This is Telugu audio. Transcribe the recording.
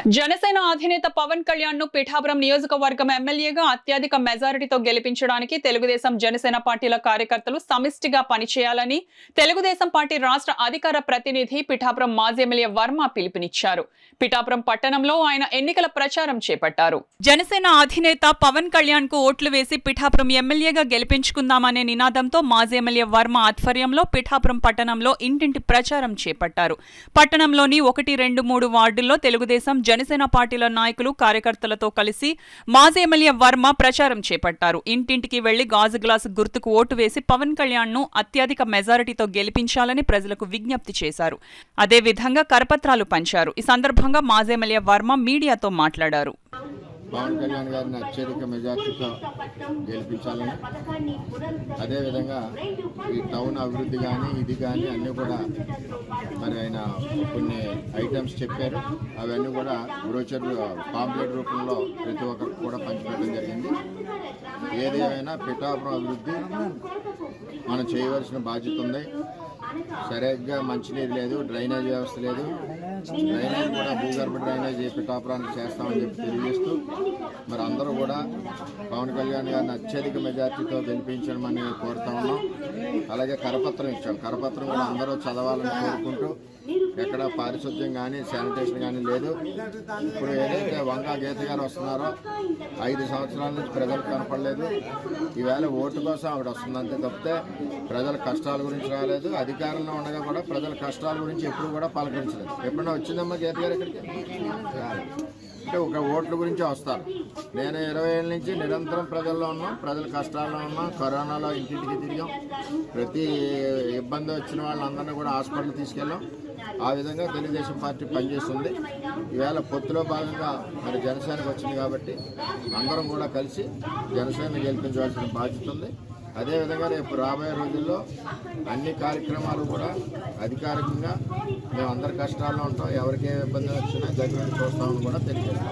జనసేన అధినేత పవన్ కళ్యాణ్ ను పిఠాపురం నియోజకవర్గం ఎమ్మెల్యేగా అత్యధిక మెజారిటీతో గెలిపించడానికి తెలుగుదేశం జనసేన పార్టీల కార్యకర్తలు సమిష్టిగా పనిచేయాలని తెలుగుదేశం పార్టీ రాష్ట్ర అధికార ప్రతినిధి పిఠాపురం మాజీ ఎమ్మెల్యే వర్మ పిలుపునిచ్చారు. పిఠాపురం పట్టణంలో ఆయన ఎన్నికల ప్రచారం చేపట్టారు. జనసేన అధినేత పవన్ కళ్యాణ్ కు ఓట్లు వేసి పిఠాపురం ఎమ్మెల్యేగా గెలిపించుకుందామనే నినాదంతో మాజీ ఎమ్మెల్యే వర్మ ఆధ్వర్యంలో పిఠాపురం పట్టణంలో ఇంటింటి ప్రచారం చేపట్టారు. పట్టణంలోని 1, 2, 3 వార్డుల్లో తెలుగుదేశం జనసేన పార్టీల నాయకులు కార్యకర్తలతో కలిసి మాజీ ఎమ్మెల్యే వర్మ ప్రచారం చేపట్టారు. ఇంటింటికి వెళ్లి గాజు గ్లాసు గుర్తుకు ఓటు వేసి పవన్ కళ్యాణ్ ను అత్యధిక మెజారిటీతో గెలిపించాలని ప్రజలకు విజ్ఞప్తి చేశారు. అదేవిధంగా కరపత్రాలు పంచారు. ఈ సందర్భంగా మాజీ ఎమ్మెల్యే వర్మ మీడియాతో మాట్లాడారు. పవన్ కళ్యాణ్ గారిని అత్యధిక మెజార్టీతో గెలిపించాలని, అదేవిధంగా ఈ టౌన్ అభివృద్ధి కానీ ఇది కానీ అన్నీ కూడా మరి ఆయన కొన్ని ఐటమ్స్ చెప్పారు. అవన్నీ కూడా బ్రోచర్ పాంప్లెట్ రూపంలో ప్రతి ఒక్కరికి కూడా పంచిపెట్టడం జరిగింది. ఏది ఏమైనా పిఠాపురం అభివృద్ధి మనం చేయవలసిన బాధ్యత ఉంది. సరిగ్గా మంచినీరు లేదు, డ్రైనేజ్ వ్యవస్థ లేదు. డ్రైనేజ్ కూడా భూగర్భ డ్రైనేజ్ పిఠాపురానికి చేస్తామని చెప్పి తెలియజేస్తూ మరి అందరూ కూడా పవన్ కళ్యాణ్ గారిని అత్యధిక మెజార్టీతో గెలిపించమని కోరుతా ఉన్నాం. అలాగే కరపత్రం ఇచ్చాం. కరపత్రం కూడా అందరూ చదవాలని కోరుకుంటూ ఎక్కడ పారిశుద్ధ్యం కానీ శానిటేషన్ కానీ లేదు. ఇప్పుడు ఏదైతే వంగా గీత గారు వస్తున్నారో 5 సంవత్సరాల నుంచి ప్రజలకు కనపడలేదు. ఈవేళ ఓటు కోసం ఆవిడ వస్తుందంతే తప్పితే ప్రజల కష్టాల గురించి రాలేదు. అధికారంలో ఉండగా కూడా ప్రజల కష్టాల గురించి ఎప్పుడు కూడా పలకరించలేదు. ఎప్పుడన్నా వచ్చిందమ్మా గీత గారు ఇక్కడికి? అంటే ఒక ఓట్ల గురించే వస్తారు. నేను 20 ఏళ్ళ నుంచి నిరంతరం ప్రజల్లో ఉన్నాం, ప్రజల కష్టాల్లో ఉన్నాం. కరోనాలో ఇంటింటికి తిరిగాం. ప్రతి ఇబ్బంది వచ్చిన వాళ్ళందరినీ కూడా హాస్పిటల్ తీసుకెళ్ళాం. ఆ విధంగా తెలుగుదేశం పార్టీ పనిచేస్తుంది. ఈవేళ పొత్తులో భాగంగా మరి జనసేనకు వచ్చింది కాబట్టి అందరం కూడా కలిసి జనసేన గెలిపించవలసిన బాధ్యత ఉంది. అదేవిధంగా రేపు రాబోయే రోజుల్లో అన్ని కార్యక్రమాలు కూడా అధికారికంగా మేము అందరి కష్టాల్లో ఉంటాం. ఎవరికి ఏ ఇబ్బంది వచ్చినా దగ్గర చూస్తామని కూడా తెలియజేస్తాం.